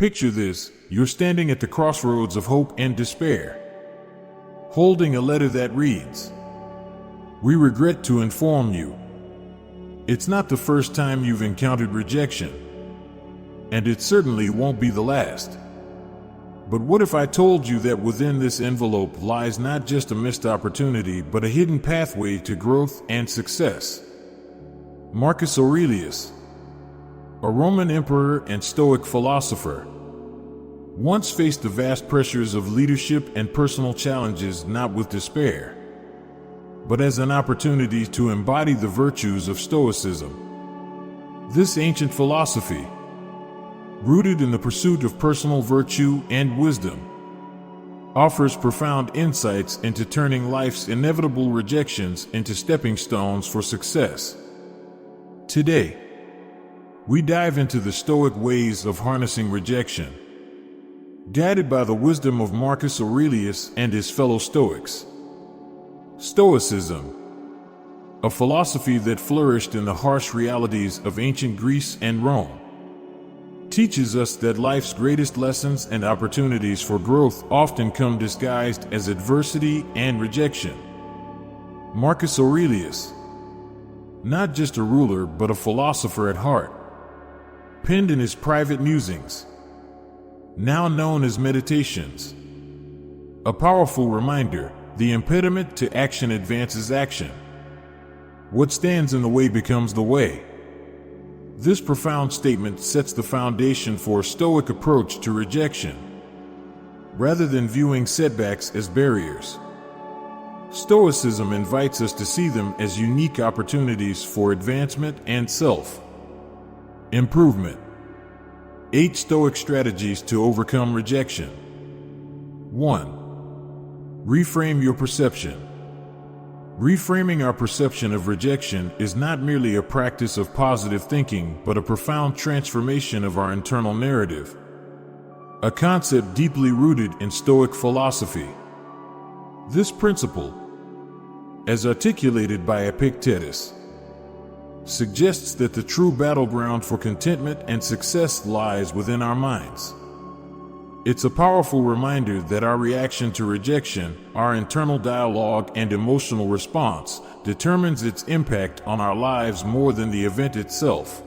Picture this: you're standing at the crossroads of hope and despair, holding a letter that reads, "We regret to inform you." It's not the first time you've encountered rejection, and it certainly won't be the last. But what if I told you that within this envelope lies not just a missed opportunity, but a hidden pathway to growth and success? Marcus Aurelius, a Roman emperor and Stoic philosopher, once faced the vast pressures of leadership and personal challenges not with despair, but as an opportunity to embody the virtues of Stoicism. This ancient philosophy, rooted in the pursuit of personal virtue and wisdom, offers profound insights into turning life's inevitable rejections into stepping stones for success. Today, we dive into the Stoic ways of harnessing rejection, guided by the wisdom of Marcus Aurelius and his fellow Stoics. Stoicism, a philosophy that flourished in the harsh realities of ancient Greece and Rome, teaches us that life's greatest lessons and opportunities for growth often come disguised as adversity and rejection. Marcus Aurelius, not just a ruler but a philosopher at heart, penned in his private musings, now known as Meditations, a powerful reminder: the impediment to action advances action. What stands in the way becomes the way. This profound statement sets the foundation for a Stoic approach to rejection, rather than viewing setbacks as barriers. Stoicism invites us to see them as unique opportunities for advancement and self-improvement. 8 Stoic strategies to overcome rejection. 1. Reframe your perception. Reframing our perception of rejection is not merely a practice of positive thinking, but a profound transformation of our internal narrative, a concept deeply rooted in Stoic philosophy. This principle, as articulated by Epictetus, suggests that the true battleground for contentment and success lies within our minds. It's a powerful reminder that our reaction to rejection, our internal dialogue and emotional response, determines its impact on our lives more than the event itself.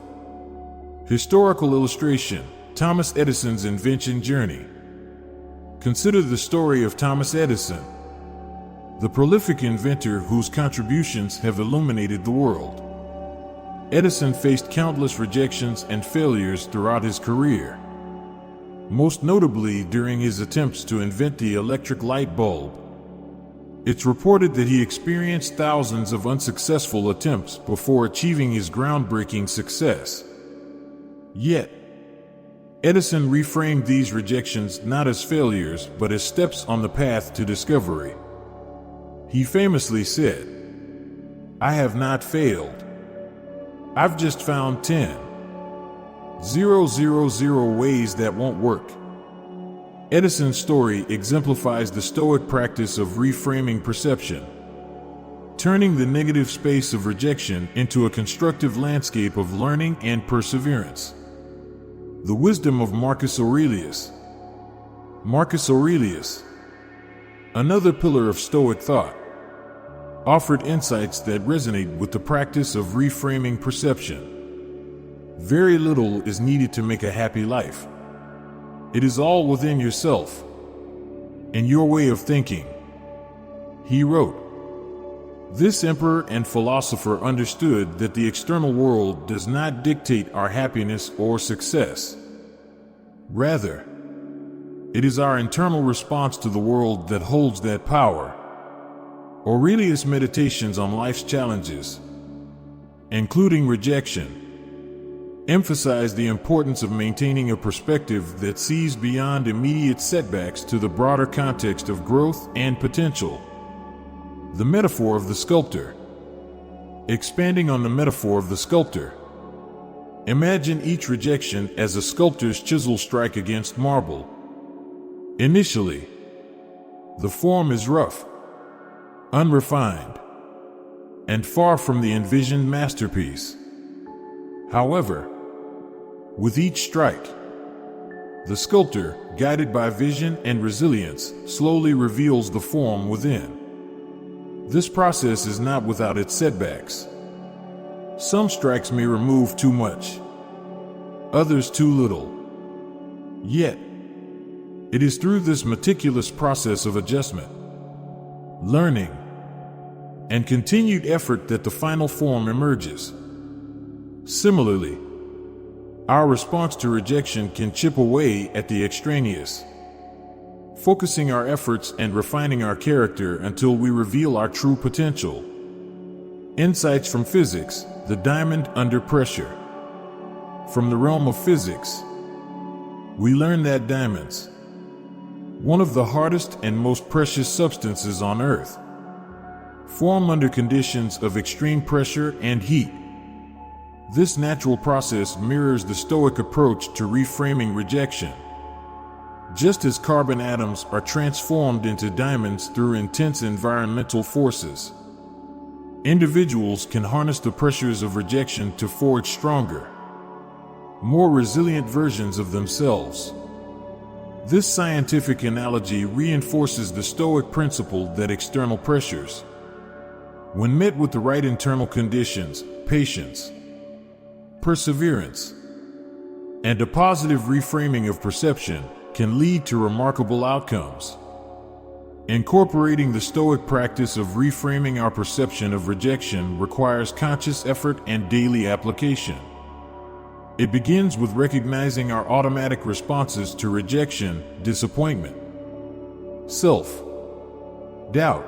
Historical illustration: Thomas Edison's invention journey. Consider the story of Thomas Edison, the prolific inventor whose contributions have illuminated the world. Edison faced countless rejections and failures throughout his career, most notably during his attempts to invent the electric light bulb. It's reported that he experienced thousands of unsuccessful attempts before achieving his groundbreaking success. Yet, Edison reframed these rejections not as failures but as steps on the path to discovery. He famously said, "I have not failed. I've just found 10,000 ways that won't work." Edison's story exemplifies the Stoic practice of reframing perception, turning the negative space of rejection into a constructive landscape of learning and perseverance. The wisdom of Marcus Aurelius. Marcus Aurelius, another pillar of Stoic thought, offered insights that resonate with the practice of reframing perception. Very little is needed to make a happy life. It is all within yourself and your way of thinking. He wrote, "This emperor and philosopher understood that the external world does not dictate our happiness or success. Rather, it is our internal response to the world that holds that power." Aurelius' meditations on life's challenges, including rejection, emphasize the importance of maintaining a perspective that sees beyond immediate setbacks to the broader context of growth and potential. The metaphor of the sculptor. Expanding on the metaphor of the sculptor, imagine each rejection as a sculptor's chisel strike against marble. Initially, the form is rough, unrefined, and far from the envisioned masterpiece. However, with each strike, The sculptor, guided by vision and resilience, slowly reveals the form within. This process is not without its setbacks. Some strikes may remove too much, others too little. Yet, it is through this meticulous process of adjustment, learning, and continued effort that the final form emerges. Similarly, our response to rejection can chip away at the extraneous, focusing our efforts and refining our character until we reveal our true potential. Insights from physics, the diamond under pressure. From the realm of physics, we learn that diamonds, one of the hardest and most precious substances on Earth, form under conditions of extreme pressure and heat. This natural process mirrors the Stoic approach to reframing rejection. Just as carbon atoms are transformed into diamonds through intense environmental forces, individuals can harness the pressures of rejection to forge stronger, more resilient versions of themselves. This scientific analogy reinforces the Stoic principle that external pressures, when met with the right internal conditions, patience, perseverance, and a positive reframing of perception, can lead to remarkable outcomes. Incorporating the Stoic practice of reframing our perception of rejection requires conscious effort and daily application. It begins with recognizing our automatic responses to rejection, disappointment, self-doubt,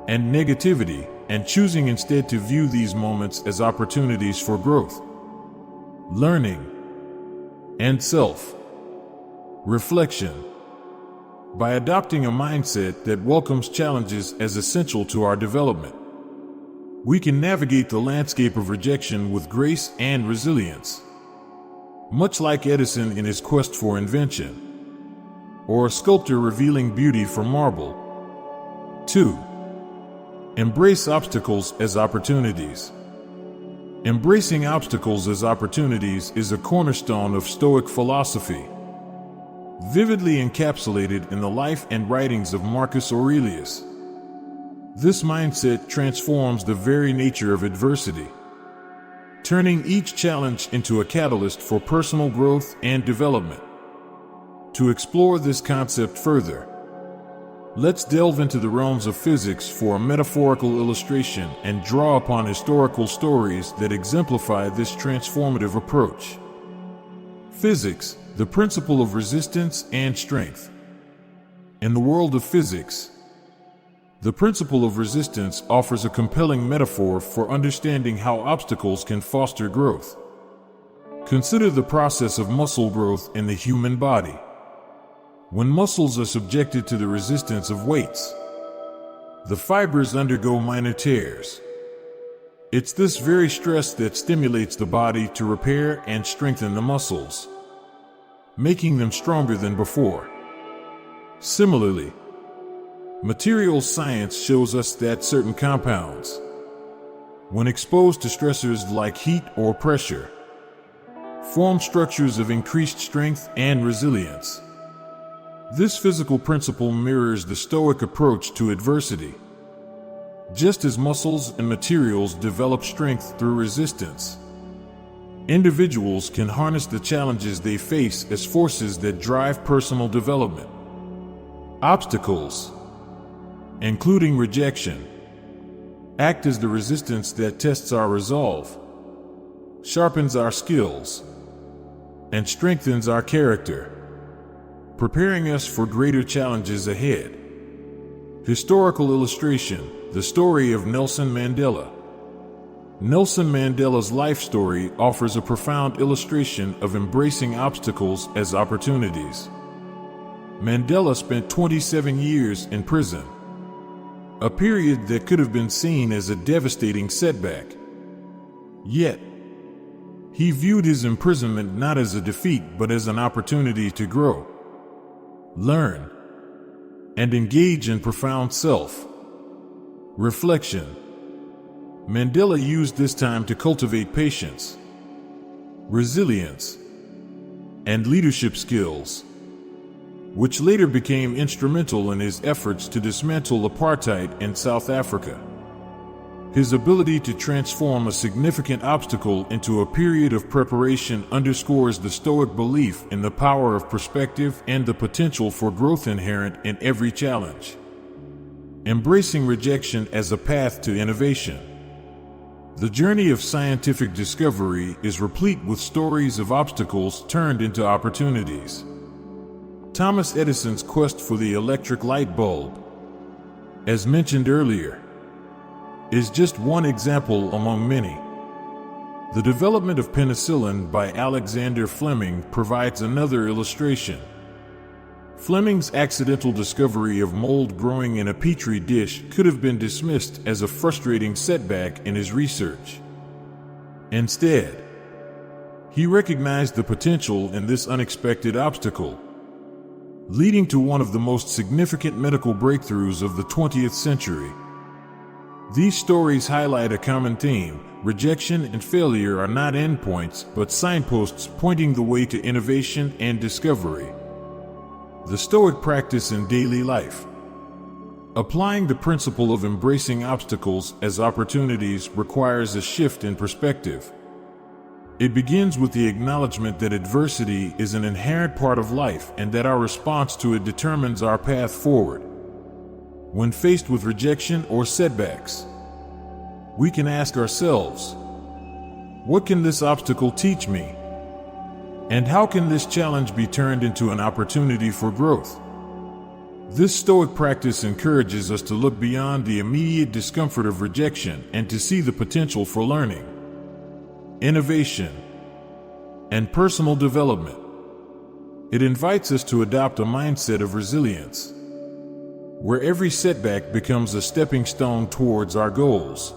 and negativity, and choosing instead to view these moments as opportunities for growth, learning, and self-reflection. By adopting a mindset that welcomes challenges as essential to our development, we can navigate the landscape of rejection with grace and resilience. Much like Edison in his quest for invention, or a sculptor revealing beauty from marble. 2. Embrace obstacles as opportunities. Embracing obstacles as opportunities is a cornerstone of Stoic philosophy, vividly encapsulated in the life and writings of Marcus Aurelius. This mindset transforms the very nature of adversity, turning each challenge into a catalyst for personal growth and development. To explore this concept further, let's delve into the realms of physics for a metaphorical illustration and draw upon historical stories that exemplify this transformative approach. Physics, the principle of resistance and strength. In the world of physics, the principle of resistance offers a compelling metaphor for understanding how obstacles can foster growth. Consider the process of muscle growth in the human body. When muscles are subjected to the resistance of weights, the fibers undergo minor tears. It's this very stress that stimulates the body to repair and strengthen the muscles, making them stronger than before. Similarly, materials science shows us that certain compounds, when exposed to stressors like heat or pressure, form structures of increased strength and resilience. This physical principle mirrors the Stoic approach to adversity. Just as muscles and materials develop strength through resistance, individuals can harness the challenges they face as forces that drive personal development. Obstacles, including rejection, act as the resistance that tests our resolve, sharpens our skills, and strengthens our character, preparing us for greater challenges ahead. Historical illustration: the story of Nelson Mandela. Nelson Mandela's life story offers a profound illustration of embracing obstacles as opportunities. Mandela spent 27 years in prison, a period that could have been seen as a devastating setback. Yet, he viewed his imprisonment not as a defeat but as an opportunity to grow, learn, and engage in profound self-reflection. Mandela used this time to cultivate patience, resilience, and leadership skills, which later became instrumental in his efforts to dismantle apartheid in South Africa. His ability to transform a significant obstacle into a period of preparation underscores the Stoic belief in the power of perspective and the potential for growth inherent in every challenge. Embracing rejection as a path to innovation. The journey of scientific discovery is replete with stories of obstacles turned into opportunities. Thomas Edison's quest for the electric light bulb, as mentioned earlier, is just one example among many. The development of penicillin by Alexander Fleming provides another illustration. Fleming's accidental discovery of mold growing in a petri dish could have been dismissed as a frustrating setback in his research. Instead, he recognized the potential in this unexpected obstacle, leading to one of the most significant medical breakthroughs of the 20th century. These stories highlight a common theme: rejection and failure are not endpoints, but signposts pointing the way to innovation and discovery. The Stoic practice in daily life. Applying the principle of embracing obstacles as opportunities requires a shift in perspective. It begins with the acknowledgement that adversity is an inherent part of life and that our response to it determines our path forward. When faced with rejection or setbacks, we can ask ourselves, what can this obstacle teach me? And how can this challenge be turned into an opportunity for growth? This Stoic practice encourages us to look beyond the immediate discomfort of rejection and to see the potential for learning, innovation, and personal development. It invites us to adopt a mindset of resilience, where every setback becomes a stepping stone towards our goals.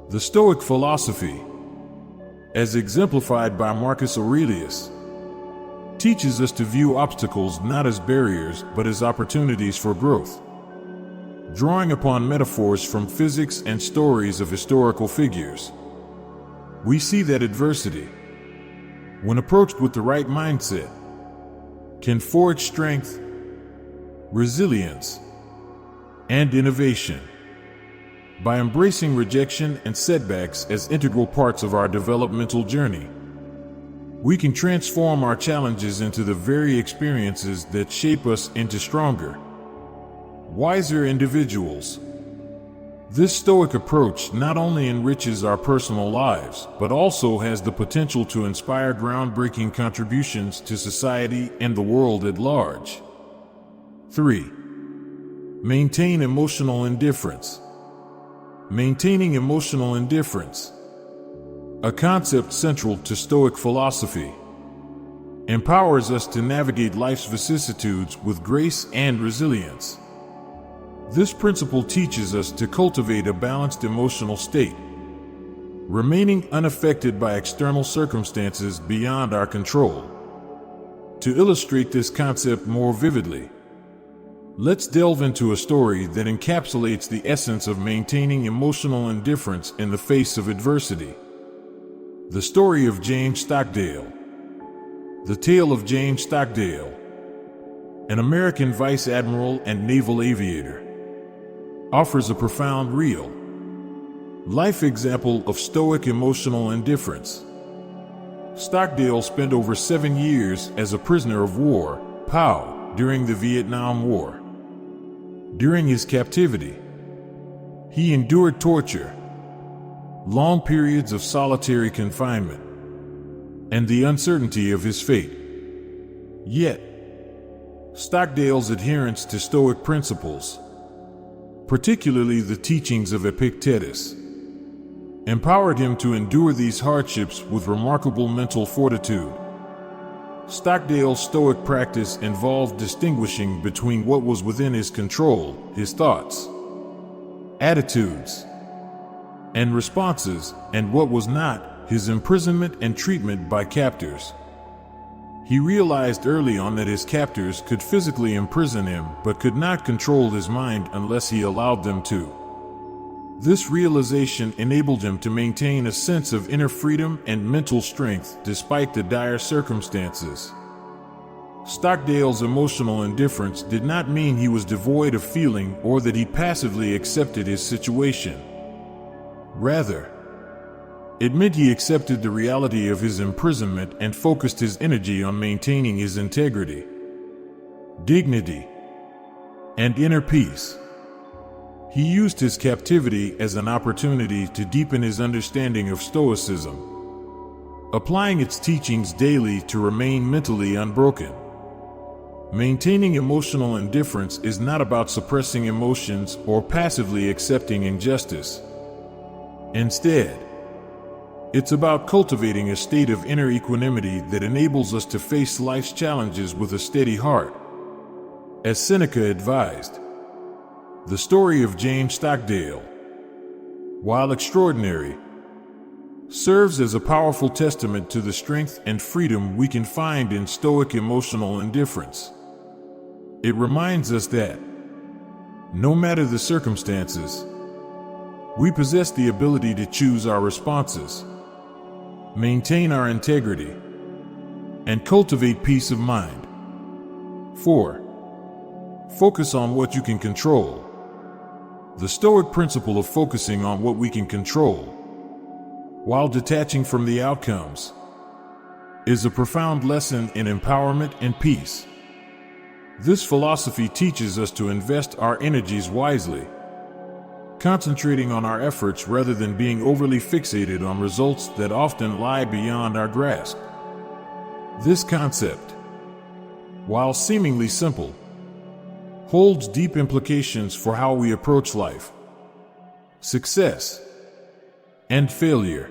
The Stoic philosophy, as exemplified by Marcus Aurelius, teaches us to view obstacles not as barriers but as opportunities for growth. Drawing upon metaphors from physics and stories of historical figures, we see that adversity, when approached with the right mindset, can forge strength, resilience, and innovation. By embracing rejection and setbacks as integral parts of our developmental journey, we can transform our challenges into the very experiences that shape us into stronger, wiser individuals. This Stoic approach not only enriches our personal lives, but also has the potential to inspire groundbreaking contributions to society and the world at large. 3. Maintain emotional indifference. Maintaining emotional indifference, a concept central to Stoic philosophy, empowers us to navigate life's vicissitudes with grace and resilience. This principle teaches us to cultivate a balanced emotional state, remaining unaffected by external circumstances beyond our control. To illustrate this concept more vividly, let's delve into a story that encapsulates the essence of maintaining emotional indifference in the face of adversity. The story of James Stockdale. The tale of James Stockdale, an American vice admiral and naval aviator, offers a profound real-life example of Stoic emotional indifference. Stockdale spent over 7 years as a prisoner of war, POW, during the Vietnam War. During his captivity, he endured torture, long periods of solitary confinement, and the uncertainty of his fate. Yet, Stockdale's adherence to Stoic principles, particularly the teachings of Epictetus, empowered him to endure these hardships with remarkable mental fortitude. Stockdale's Stoic practice involved distinguishing between what was within his control, his thoughts, attitudes, and responses, and what was not, his imprisonment and treatment by captors. He realized early on that his captors could physically imprison him but could not control his mind unless he allowed them to. This realization enabled him to maintain a sense of inner freedom and mental strength despite the dire circumstances. Stockdale's emotional indifference did not mean he was devoid of feeling or that he passively accepted his situation. Rather, it meant he accepted the reality of his imprisonment and focused his energy on maintaining his integrity, dignity, and inner peace. He used his captivity as an opportunity to deepen his understanding of Stoicism, applying its teachings daily to remain mentally unbroken. Maintaining emotional indifference is not about suppressing emotions or passively accepting injustice. Instead, it's about cultivating a state of inner equanimity that enables us to face life's challenges with a steady heart. As Seneca advised, the story of James Stockdale, while extraordinary, serves as a powerful testament to the strength and freedom we can find in Stoic emotional indifference. It reminds us that, no matter the circumstances, we possess the ability to choose our responses, maintain our integrity, and cultivate peace of mind. 4. Focus on what you can control. The Stoic principle of focusing on what we can control, while detaching from the outcomes, is a profound lesson in empowerment and peace. This philosophy teaches us to invest our energies wisely, concentrating on our efforts rather than being overly fixated on results that often lie beyond our grasp. This concept, while seemingly simple, holds deep implications for how we approach life, success, and failure.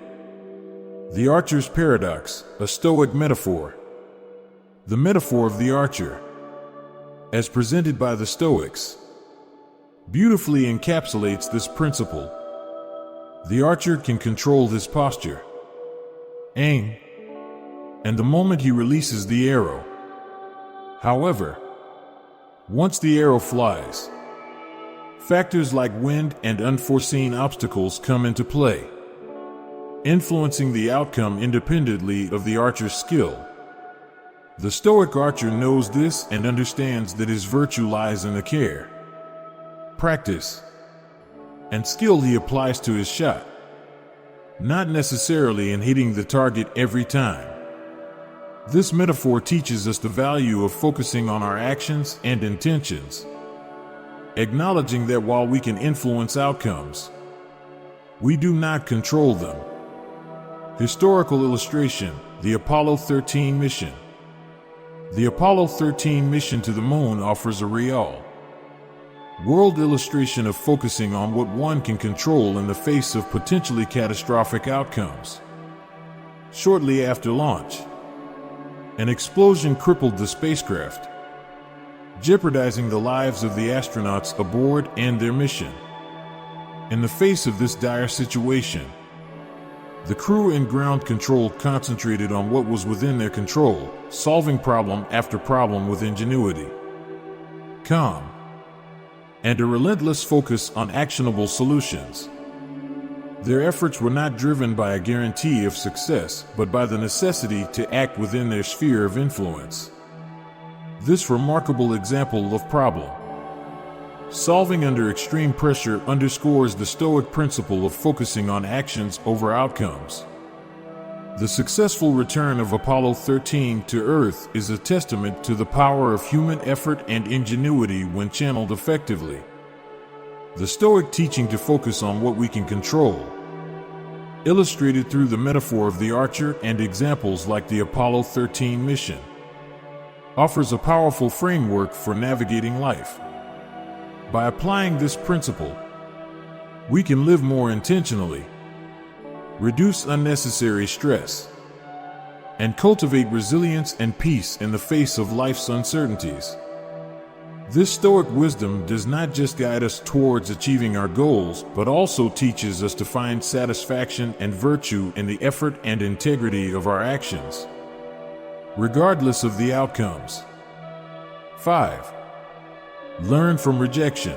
The archer's paradox, a Stoic metaphor. The metaphor of the archer, as presented by the Stoics, beautifully encapsulates this principle. The archer can control his posture, aim, and the moment he releases the arrow. However, once the arrow flies, factors like wind and unforeseen obstacles come into play, influencing the outcome independently of the archer's skill. The Stoic archer knows this and understands that his virtue lies in the care, practice, and skill he applies to his shot, not necessarily in hitting the target every time. This metaphor teaches us the value of focusing on our actions and intentions, acknowledging that while we can influence outcomes, we do not control them. Historical illustration: the Apollo 13 mission. The Apollo 13 mission to the moon offers a real world illustration of focusing on what one can control in the face of potentially catastrophic outcomes. Shortly after launch, an explosion crippled the spacecraft, jeopardizing the lives of the astronauts aboard and their mission. In the face of this dire situation, the crew and ground control concentrated on what was within their control, solving problem after problem with ingenuity, calm, and a relentless focus on actionable solutions. Their efforts were not driven by a guarantee of success, but by the necessity to act within their sphere of influence. This remarkable example of problem solving under extreme pressure underscores the Stoic principle of focusing on actions over outcomes. The successful return of Apollo 13 to Earth is a testament to the power of human effort and ingenuity when channeled effectively. The Stoic teaching to focus on what we can control, illustrated through the metaphor of the archer and examples like the Apollo 13 mission, offers a powerful framework for navigating life. By applying this principle, we can live more intentionally, reduce unnecessary stress, and cultivate resilience and peace in the face of life's uncertainties. This Stoic wisdom does not just guide us towards achieving our goals, but also teaches us to find satisfaction and virtue in the effort and integrity of our actions, regardless of the outcomes. 5. Learn from rejection.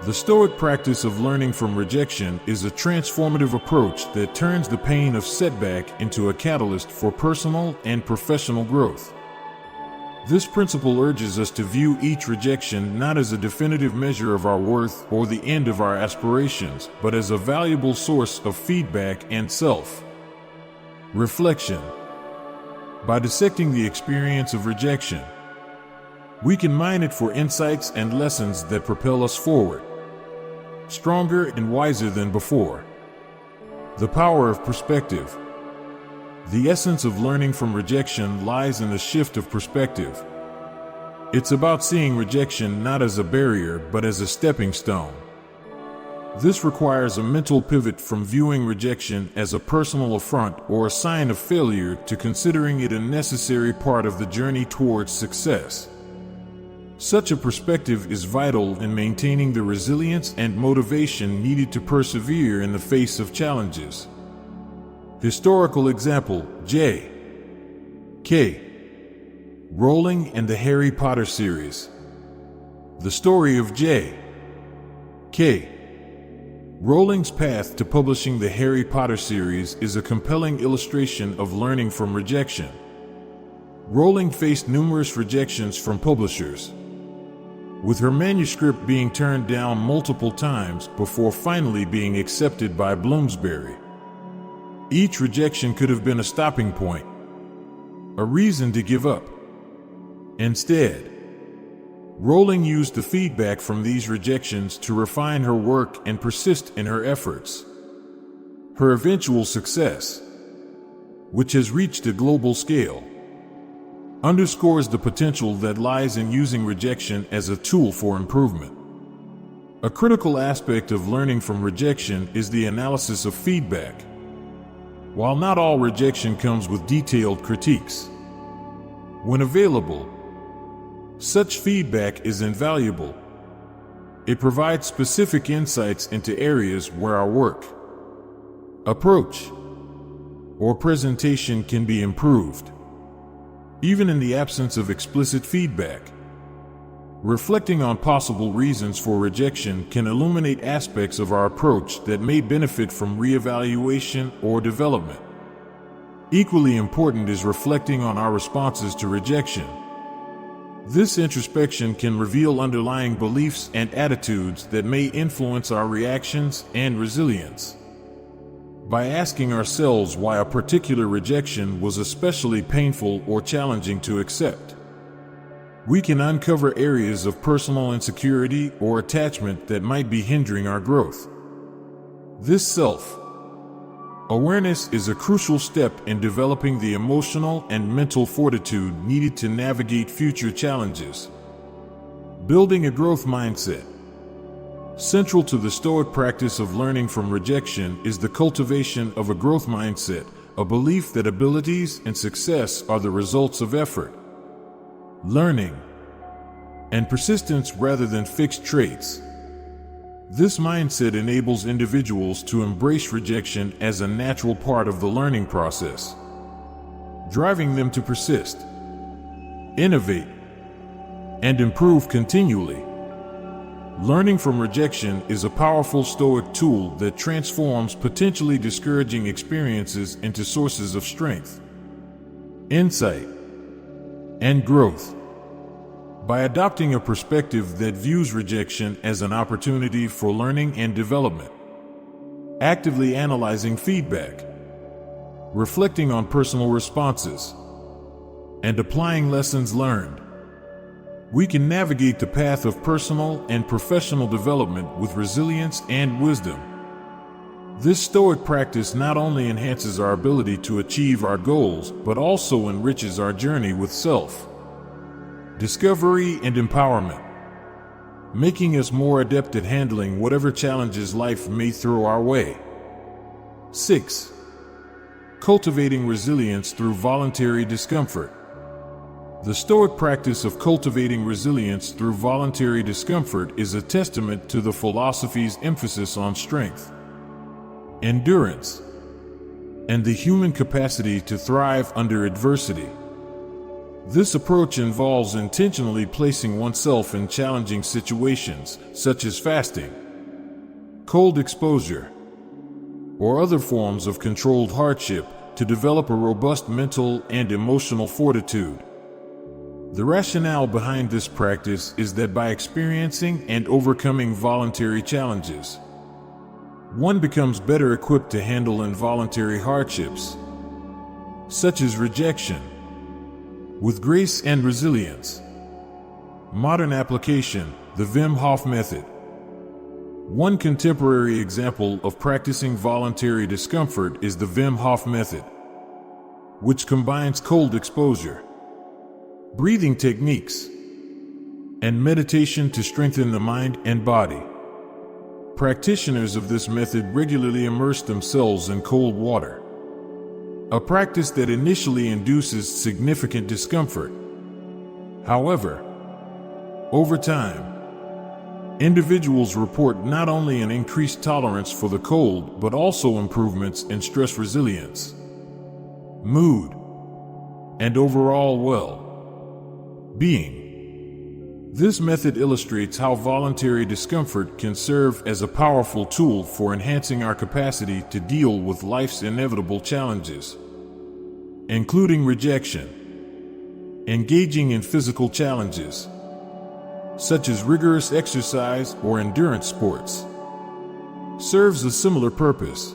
The Stoic practice of learning from rejection is a transformative approach that turns the pain of setback into a catalyst for personal and professional growth. This principle urges us to view each rejection not as a definitive measure of our worth or the end of our aspirations, but as a valuable source of feedback and self-reflection. By dissecting the experience of rejection, we can mine it for insights and lessons that propel us forward, stronger and wiser than before. The power of perspective. The essence of learning from rejection lies in the shift of perspective. It's about seeing rejection not as a barrier but as a stepping stone. This requires a mental pivot from viewing rejection as a personal affront or a sign of failure to considering it a necessary part of the journey towards success. Such a perspective is vital in maintaining the resilience and motivation needed to persevere in the face of challenges. Historical example: J.K. Rowling and the Harry Potter series. The story of J.K. Rowling's path to publishing the Harry Potter series is a compelling illustration of learning from rejection. Rowling faced numerous rejections from publishers, with her manuscript being turned down multiple times before finally being accepted by Bloomsbury. Each rejection could have been a stopping point, a reason to give up. Instead, Rowling used the feedback from these rejections to refine her work and persist in her efforts. Her eventual success, which has reached a global scale, underscores the potential that lies in using rejection as a tool for improvement. A critical aspect of learning from rejection is the analysis of feedback. While not all rejection comes with detailed critiques, when available, such feedback is invaluable. It provides specific insights into areas where our work, approach, or presentation can be improved. Even in the absence of explicit feedback, reflecting on possible reasons for rejection can illuminate aspects of our approach that may benefit from reevaluation or development. Equally important is reflecting on our responses to rejection. This introspection can reveal underlying beliefs and attitudes that may influence our reactions and resilience. By asking ourselves why a particular rejection was especially painful or challenging to accept, we can uncover areas of personal insecurity or attachment that might be hindering our growth. This self-awareness is a crucial step in developing the emotional and mental fortitude needed to navigate future challenges. Building a growth mindset. Central to the Stoic practice of learning from rejection is the cultivation of a growth mindset, a belief that abilities and success are the results of effort, learning, and persistence rather than fixed traits. This mindset enables individuals to embrace rejection as a natural part of the learning process, driving them to persist, innovate, and improve continually. Learning from rejection is a powerful Stoic tool that transforms potentially discouraging experiences into sources of strength, insight, and growth. By adopting a perspective that views rejection as an opportunity for learning and development, actively analyzing feedback, reflecting on personal responses, and applying lessons learned, we can navigate the path of personal and professional development with resilience and wisdom. This Stoic practice not only enhances our ability to achieve our goals, but also enriches our journey with self-discovery and empowerment, making us more adept at handling whatever challenges life may throw our way. 6. Cultivating resilience through voluntary discomfort. The Stoic practice of cultivating resilience through voluntary discomfort is a testament to the philosophy's emphasis on strength, endurance, and the human capacity to thrive under adversity. This approach involves intentionally placing oneself in challenging situations, such as fasting, cold exposure, or other forms of controlled hardship, to develop a robust mental and emotional fortitude. The rationale behind this practice is that by experiencing and overcoming voluntary challenges, one becomes better equipped to handle involuntary hardships, such as rejection, with grace and resilience. Modern application: the Wim Hof method. One contemporary example of practicing voluntary discomfort is the Wim Hof method, which combines cold exposure, breathing techniques, and meditation to strengthen the mind and body. Practitioners of this method regularly immerse themselves in cold water, a practice that initially induces significant discomfort. However, over time, individuals report not only an increased tolerance for the cold, but also improvements in stress resilience, mood, and overall well-being. This method illustrates how voluntary discomfort can serve as a powerful tool for enhancing our capacity to deal with life's inevitable challenges, including rejection. Engaging in physical challenges, such as rigorous exercise or endurance sports, serves a similar purpose.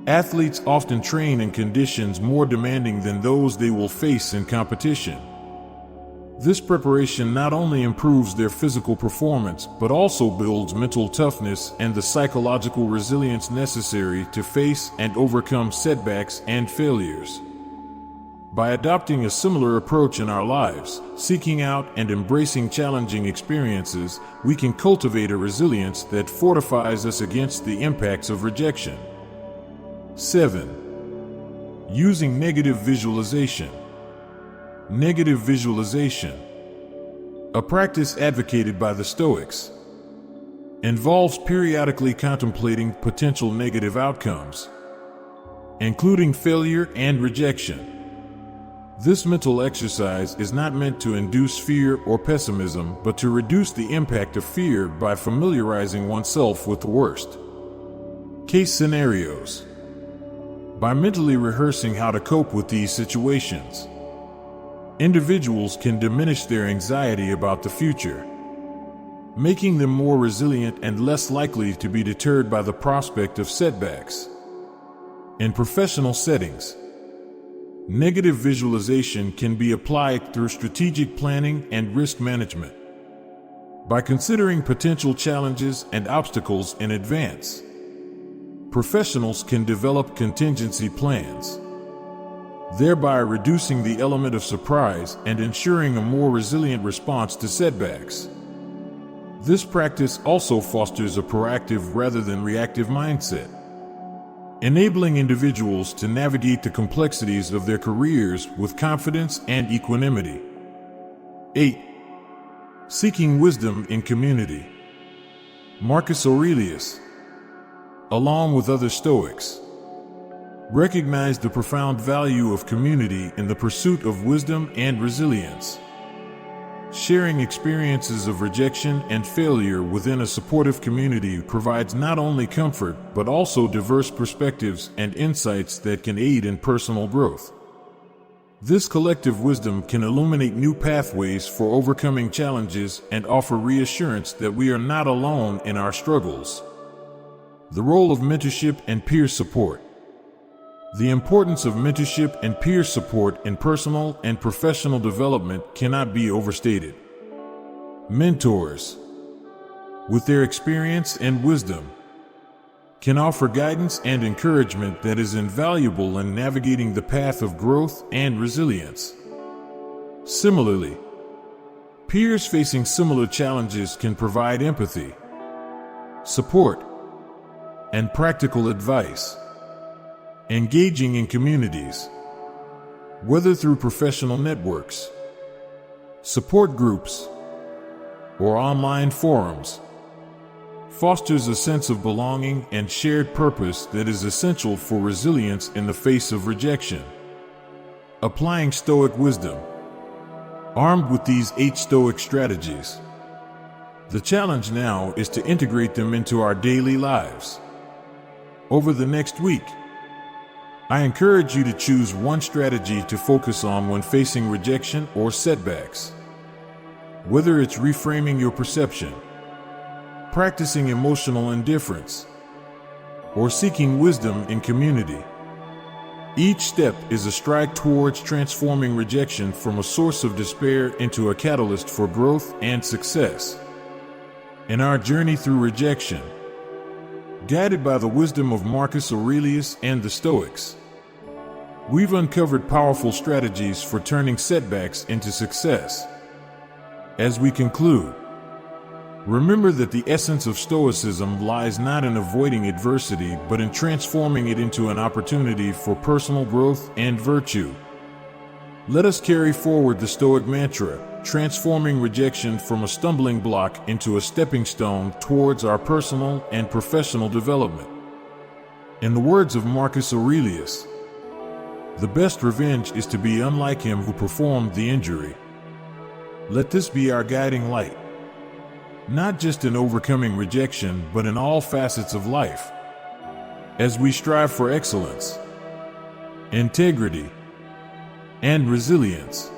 Athletes often train in conditions more demanding than those they will face in competition. This preparation not only improves their physical performance, but also builds mental toughness and the psychological resilience necessary to face and overcome setbacks and failures. By adopting a similar approach in our lives, seeking out and embracing challenging experiences, we can cultivate a resilience that fortifies us against the impacts of rejection. 7. Using negative visualization. Negative visualization, a practice advocated by the Stoics, involves periodically contemplating potential negative outcomes, including failure and rejection. This mental exercise is not meant to induce fear or pessimism, but to reduce the impact of fear by familiarizing oneself with the worst case scenarios. By mentally rehearsing how to cope with these situations, individuals can diminish their anxiety about the future, making them more resilient and less likely to be deterred by the prospect of setbacks. In professional settings, negative visualization can be applied through strategic planning and risk management. By considering potential challenges and obstacles in advance, professionals can develop contingency plans, thereby reducing the element of surprise and ensuring a more resilient response to setbacks. This practice also fosters a proactive rather than reactive mindset, enabling individuals to navigate the complexities of their careers with confidence and equanimity. 8. Seeking wisdom in community. Marcus Aurelius, along with other Stoics, recognized the profound value of community in the pursuit of wisdom and resilience. Sharing experiences of rejection and failure within a supportive community provides not only comfort, but also diverse perspectives and insights that can aid in personal growth. This collective wisdom can illuminate new pathways for overcoming challenges and offer reassurance that we are not alone in our struggles. The role of mentorship and peer support. The importance of mentorship and peer support in personal and professional development cannot be overstated. Mentors, with their experience and wisdom, can offer guidance and encouragement that is invaluable in navigating the path of growth and resilience. Similarly, peers facing similar challenges can provide empathy, support, and practical advice. Engaging in communities, whether through professional networks, support groups, or online forums, fosters a sense of belonging and shared purpose that is essential for resilience in the face of rejection. Applying Stoic wisdom. Armed with these 8 Stoic strategies, the challenge now is to integrate them into our daily lives. Over the next week, I encourage you to choose one strategy to focus on when facing rejection or setbacks. Whether it's reframing your perception, practicing emotional indifference, or seeking wisdom in community, each step is a stride towards transforming rejection from a source of despair into a catalyst for growth and success. In our journey through rejection, guided by the wisdom of Marcus Aurelius and the Stoics, we've uncovered powerful strategies for turning setbacks into success. As we conclude, remember that the essence of Stoicism lies not in avoiding adversity, but in transforming it into an opportunity for personal growth and virtue. Let us carry forward the Stoic mantra, transforming rejection from a stumbling block into a stepping stone towards our personal and professional development. In the words of Marcus Aurelius, the best revenge is to be unlike him who performed the injury. Let this be our guiding light, not just in overcoming rejection, but in all facets of life. As we strive for excellence, integrity, and resilience,